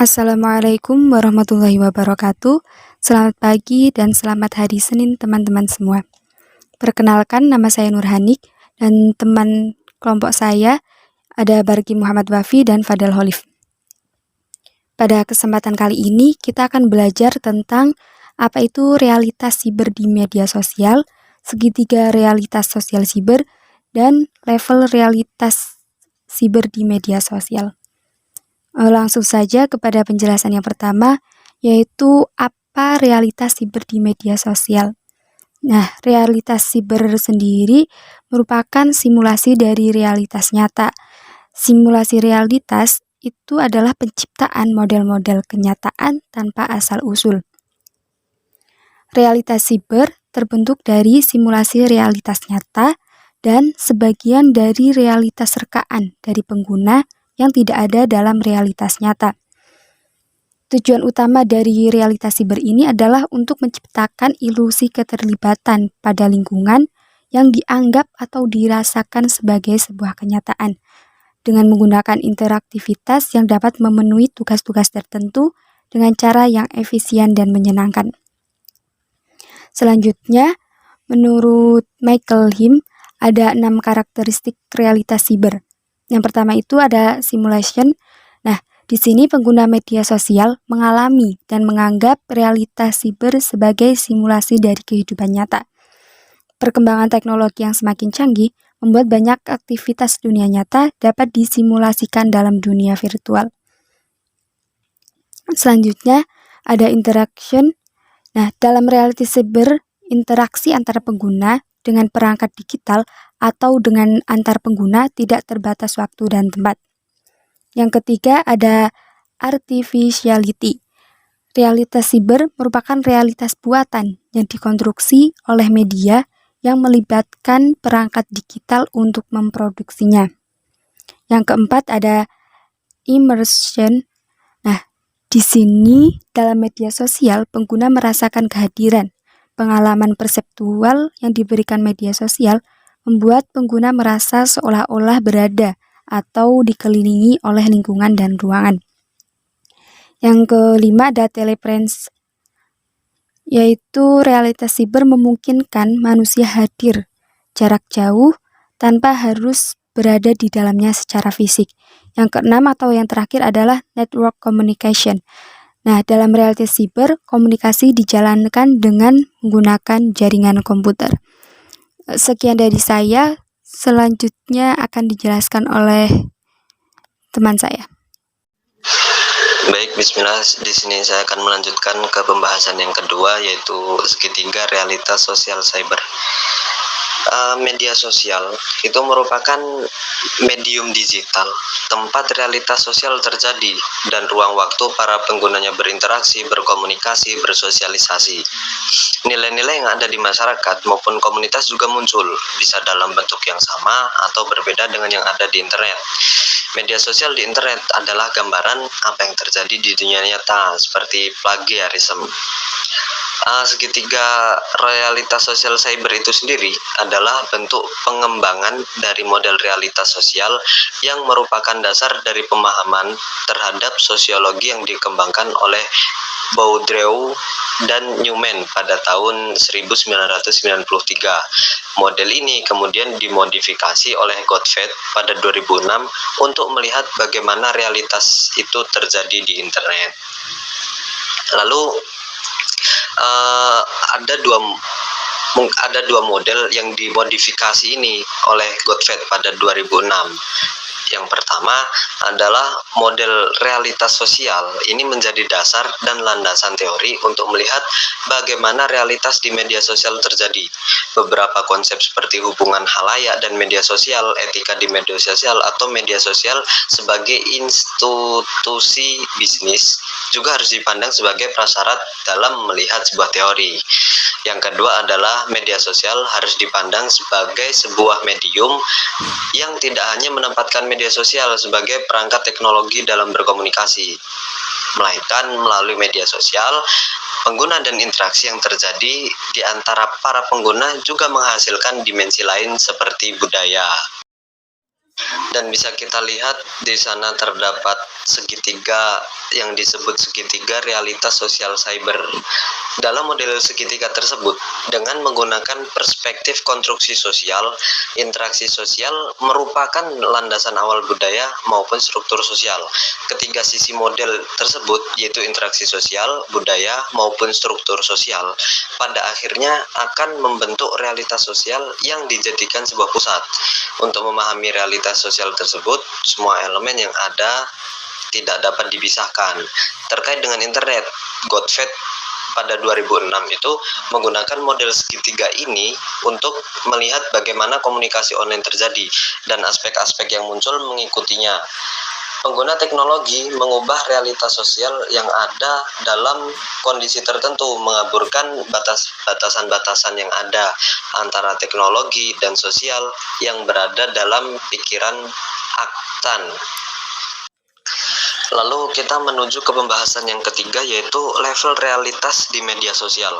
Assalamualaikum warahmatullahi wabarakatuh. Selamat pagi dan selamat hari Senin teman-teman semua. Perkenalkan, nama saya Nurhanik dan teman kelompok saya ada Barki Muhammad Wafi dan Fadal Holif. Pada kesempatan kali ini kita akan belajar tentang apa itu realitas siber di media sosial, segitiga realitas sosial siber, dan level realitas siber di media sosial. Langsung saja kepada penjelasan yang pertama, yaitu apa realitas siber di media sosial. Nah, realitas siber sendiri merupakan simulasi dari realitas nyata. Simulasi realitas itu adalah penciptaan model-model kenyataan tanpa asal-usul. Realitas siber terbentuk dari simulasi realitas nyata dan sebagian dari realitas rekaan dari pengguna yang tidak ada dalam realitas nyata. Tujuan utama dari realitas siber ini adalah untuk menciptakan ilusi keterlibatan pada lingkungan yang dianggap atau dirasakan sebagai sebuah kenyataan, dengan menggunakan interaktivitas yang dapat memenuhi tugas-tugas tertentu dengan cara yang efisien dan menyenangkan. Selanjutnya, menurut Michael Him, ada 6 karakteristik realitas siber. Yang pertama itu ada simulation. Nah, di sini pengguna media sosial mengalami dan menganggap realitas siber sebagai simulasi dari kehidupan nyata. Perkembangan teknologi yang semakin canggih membuat banyak aktivitas dunia nyata dapat disimulasikan dalam dunia virtual. Selanjutnya, ada interaction. Nah, dalam realitas siber, interaksi antara pengguna dengan perangkat digital atau dengan antar pengguna tidak terbatas waktu dan tempat. Yang ketiga ada artificiality. Realitas siber merupakan realitas buatan yang dikonstruksi oleh media yang melibatkan perangkat digital untuk memproduksinya. Yang keempat ada immersion. Nah, di sini dalam media sosial pengguna merasakan kehadiran. Pengalaman perseptual yang diberikan media sosial membuat pengguna merasa seolah-olah berada atau dikelilingi oleh lingkungan dan ruangan. Yang kelima ada telepresence, yaitu realitas siber memungkinkan manusia hadir jarak jauh tanpa harus berada di dalamnya secara fisik. Yang keenam atau yang terakhir adalah network communication. Nah, dalam realitas siber, komunikasi dijalankan dengan menggunakan jaringan komputer. Sekian dari saya, selanjutnya akan dijelaskan oleh teman saya. Baik, bismillah. Di sini saya akan melanjutkan ke pembahasan yang kedua, yaitu segitiga realitas sosial cyber. Media sosial itu merupakan medium digital, tempat realitas sosial terjadi dan ruang waktu para penggunanya berinteraksi, berkomunikasi, bersosialisasi. Nilai-nilai yang ada di masyarakat maupun komunitas juga muncul, bisa dalam bentuk yang sama atau berbeda dengan yang ada di internet. Media sosial di internet adalah gambaran apa yang terjadi di dunia nyata, seperti plagiarisme. Segitiga realitas sosial cyber itu sendiri adalah bentuk pengembangan dari model realitas sosial yang merupakan dasar dari pemahaman terhadap sosiologi yang dikembangkan oleh Boudreaux dan Newman pada tahun 1993. Model ini kemudian dimodifikasi oleh Gottfried pada 2006 untuk melihat bagaimana realitas itu terjadi di internet. Lalu ada dua model yang dimodifikasi ini oleh Gottfried pada 2006. Yang pertama adalah model realitas sosial. Ini menjadi dasar dan landasan teori untuk melihat bagaimana realitas di media sosial terjadi. Beberapa konsep seperti hubungan halayak dan media sosial, etika di media sosial, atau media sosial sebagai institusi bisnis juga harus dipandang sebagai prasyarat dalam melihat sebuah teori. Yang kedua adalah media sosial harus dipandang sebagai sebuah medium yang tidak hanya menempatkan media sosial sebagai perangkat teknologi dalam berkomunikasi, melainkan melalui media sosial, pengguna dan interaksi yang terjadi di antara para pengguna juga menghasilkan dimensi lain seperti budaya. Dan bisa kita lihat di sana terdapat segitiga yang disebut segitiga realitas sosial cyber. Dalam model segitiga tersebut, dengan menggunakan perspektif konstruksi sosial, interaksi sosial merupakan landasan awal budaya maupun struktur sosial. Ketiga sisi model tersebut, yaitu interaksi sosial, budaya, maupun struktur sosial, pada akhirnya akan membentuk realitas sosial yang dijadikan sebuah pusat. Untuk memahami realitas sosial tersebut, semua elemen yang ada tidak dapat dipisahkan. Terkait dengan internet, Gottfried pada 2006 itu menggunakan model segitiga ini untuk melihat bagaimana komunikasi online terjadi dan aspek-aspek yang muncul mengikutinya. Pengguna teknologi mengubah realitas sosial yang ada dalam kondisi tertentu, mengaburkan batasan-batasan yang ada antara teknologi dan sosial yang berada dalam pikiran Aktan. Lalu kita menuju ke pembahasan yang ketiga, yaitu level realitas di media sosial.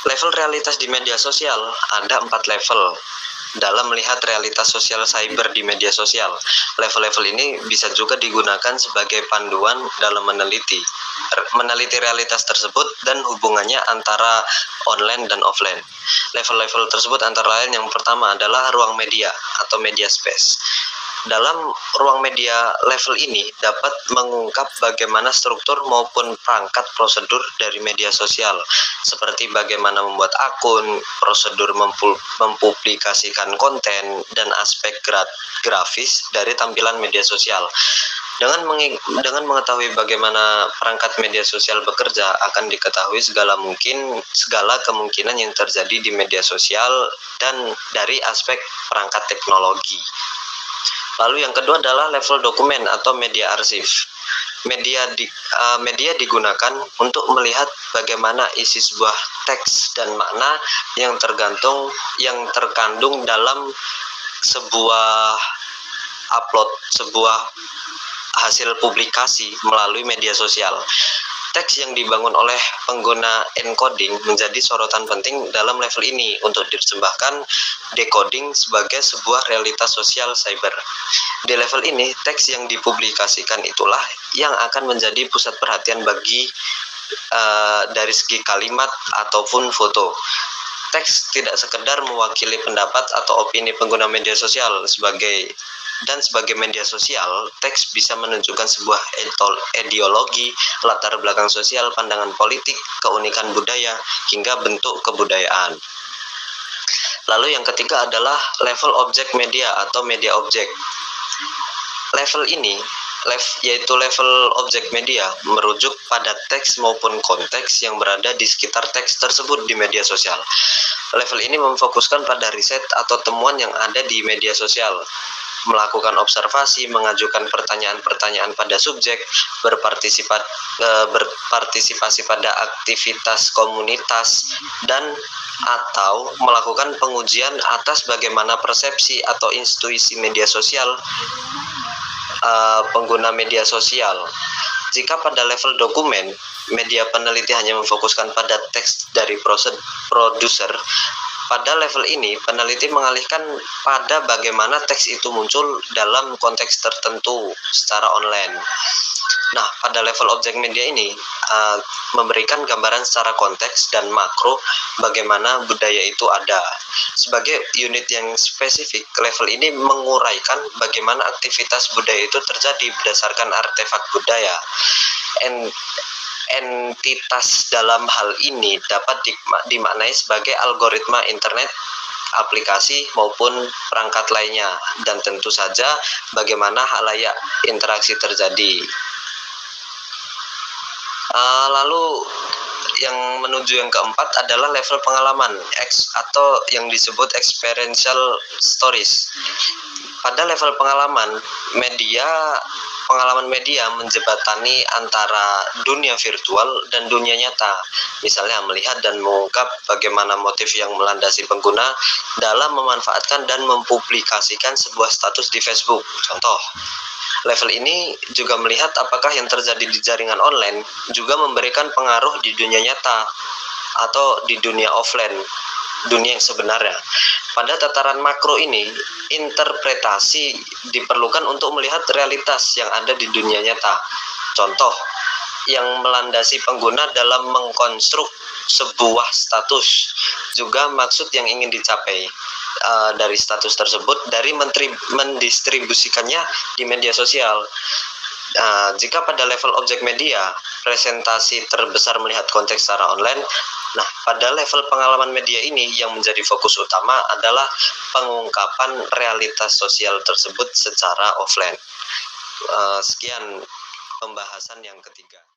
Level realitas di media sosial ada 4 level dalam melihat realitas sosial cyber di media sosial. Level-level ini bisa juga digunakan sebagai panduan dalam meneliti realitas tersebut dan hubungannya antara online dan offline. Level-level tersebut antara lain yang pertama adalah ruang media atau media space. Dalam ruang media, level ini dapat mengungkap bagaimana struktur maupun perangkat prosedur dari media sosial, seperti bagaimana membuat akun, prosedur mempublikasikan konten, dan aspek grafis dari tampilan media sosial. Dengan mengetahui bagaimana perangkat media sosial bekerja, akan diketahui segala kemungkinan yang terjadi di media sosial dan dari aspek perangkat teknologi. Lalu yang kedua adalah level dokumen atau media arsip. Media digunakan untuk melihat bagaimana isi sebuah teks dan makna yang terkandung dalam sebuah sebuah hasil publikasi melalui media sosial. Teks yang dibangun oleh pengguna encoding menjadi sorotan penting dalam level ini untuk diterjemahkan decoding sebagai sebuah realitas sosial cyber. Di level ini, teks yang dipublikasikan itulah yang akan menjadi pusat perhatian dari segi kalimat ataupun foto. Teks tidak sekedar mewakili pendapat atau opini pengguna media sosial. Sebagai media sosial, teks bisa menunjukkan sebuah ideologi, latar belakang sosial, pandangan politik, keunikan budaya, hingga bentuk kebudayaan. Lalu yang ketiga adalah level objek media atau media objek. Level ini yaitu level objek media merujuk pada teks maupun konteks yang berada di sekitar teks tersebut di media sosial. Level ini memfokuskan pada riset atau temuan yang ada di media sosial, melakukan observasi, mengajukan pertanyaan-pertanyaan pada subjek, berpartisipasi pada aktivitas komunitas, dan atau melakukan pengujian atas bagaimana persepsi atau intuisi media sosial pengguna media sosial. Jika pada level dokumen, media peneliti hanya memfokuskan pada teks dari produser, pada level ini peneliti mengalihkan pada bagaimana teks itu muncul dalam konteks tertentu secara online. Nah, pada level objek media ini memberikan gambaran secara konteks dan makro bagaimana budaya itu ada. Sebagai unit yang spesifik, level ini menguraikan bagaimana aktivitas budaya itu terjadi berdasarkan artefak budaya. Entitas dalam hal ini dapat dimaknai sebagai algoritma internet, aplikasi maupun perangkat lainnya, dan tentu saja bagaimana halayak interaksi terjadi. Lalu yang menuju yang keempat adalah level pengalaman atau yang disebut experiential stories. Pada level pengalaman media menjembatani antara dunia virtual dan dunia nyata. Misalnya melihat dan mengungkap bagaimana motif yang melandasi pengguna dalam memanfaatkan dan mempublikasikan sebuah status di Facebook. Contoh, level ini juga melihat apakah yang terjadi di jaringan online juga memberikan pengaruh di dunia nyata atau di dunia offline. dunia yang sebenarnya. Pada tataran makro ini, interpretasi diperlukan untuk melihat realitas yang ada di dunia nyata. Contoh, yang melandasi pengguna dalam mengkonstruk sebuah status, juga maksud yang ingin dicapai dari status tersebut, dari mendistribusikannya di media sosial. Jika pada level objek media, presentasi terbesar melihat konteks secara online, nah pada level pengalaman media ini yang menjadi fokus utama adalah pengungkapan realitas sosial tersebut secara offline. Sekian pembahasan yang ketiga.